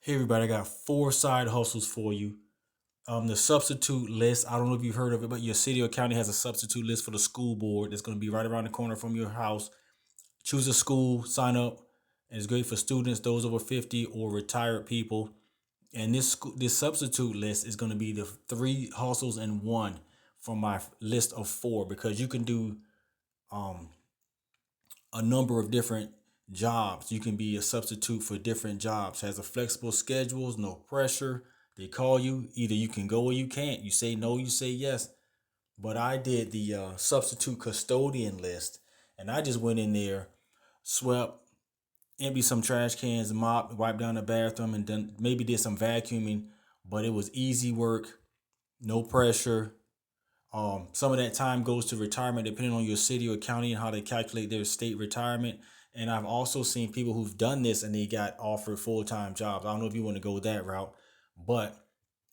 Hey everybody, I got four side hustles for you. The substitute list, I don't know if you've heard of it, but your city or county has a substitute list for the school board that's going to be right around the corner from your house. Choose a school, sign up, and it's great for students, those over 50 or retired people. And this substitute list is going to be the three hustles in one from my list of four because you can do um, a number of different jobs. You can be a substitute for different jobs. Has a flexible schedules, no pressure. They call you, either you can go or you can't. You say no, you say yes. But I did the substitute custodian list, and I just went in there, swept, emptied some trash cans, mopped, wiped down the bathroom, and then maybe did some vacuuming. But it was easy work, no pressure. Some of that time goes to retirement, depending on your city or county and how they calculate their state retirement. And I've also seen people who've done this and they got offered full time jobs. I don't know if you want to go that route, but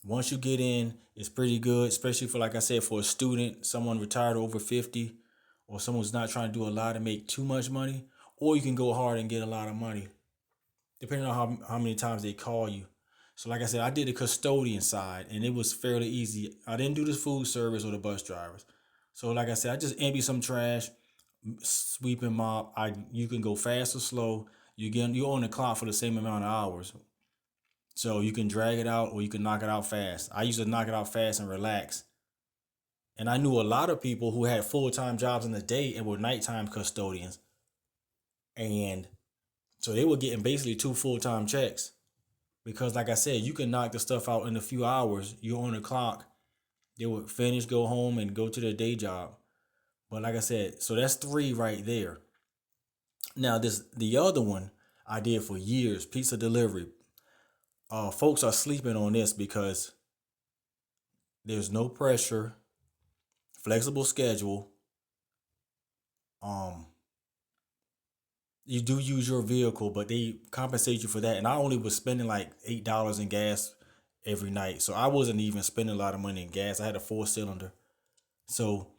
once you get in, it's pretty good, especially for, like I said, for a student, someone retired over 50, or someone who's not trying to do a lot and make too much money, or you can go hard and get a lot of money, depending on how many times they call you. So, like I said, I did the custodian side, and it was fairly easy. I didn't do the food service or the bus drivers. So, like I said, I just empty some trash, sweep and mop. You can go fast or slow. You're on the clock for the same amount of hours, so you can drag it out or you can knock it out fast. I used to knock it out fast and relax. And I knew a lot of people who had full time jobs in the day and were nighttime custodians, and so they were getting basically two full time checks. Because, like I said, you can knock the stuff out in a few hours. You're on the clock. They would finish, go home, and go to their day job. But like I said, so that's three right there. Now, the other one I did for years, pizza delivery. Folks are sleeping on this because there's no pressure, flexible schedule. Um, you do use your vehicle, but they compensate you for that. And I only was spending like $8 in gas every night, so I wasn't even spending a lot of money in gas. I had a four cylinder, so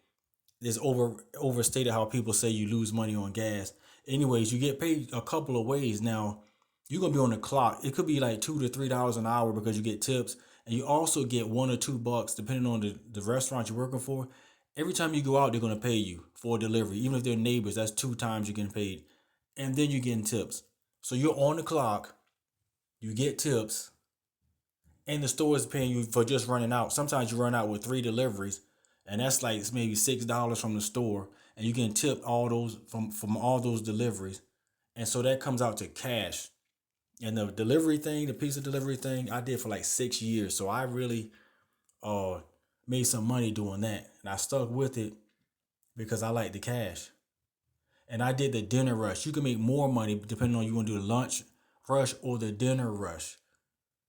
it's overstated how people say you lose money on gas. Anyways, you get paid a couple of ways. Now, you're gonna be on the clock. It could be like $2 to $3 an hour because you get tips, and you also get $1 or $2 depending on the restaurant you're working for. Every time you go out, they're gonna pay you for a delivery, even if they're neighbors. That's two times you're getting paid, and then you're getting tips. So you're on the clock. You get tips, and the store is paying you for just running out. Sometimes you run out with three deliveries, and that's like maybe $6 from the store, and you can tip all those from all those deliveries, and so that comes out to cash. And the delivery thing, the pizza delivery thing, I did for like 6 years, so I really uh made some money doing that, and I stuck with it because I like the cash. And I did the dinner rush. You can make more money depending on you want to do the lunch rush or the dinner rush.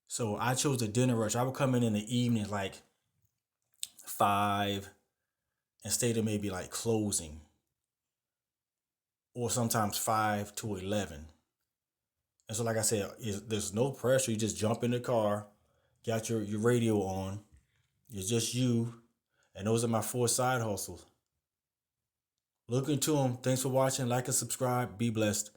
So I chose the dinner rush. I would come in the evening like 5 and stay to maybe like closing, or sometimes 5 to 11. And so, like I said, there's no pressure. You just jump in the car, got your radio on. It's just you. And those are my four side hustles. Look into them. Thanks for watching. Like and subscribe. Be blessed.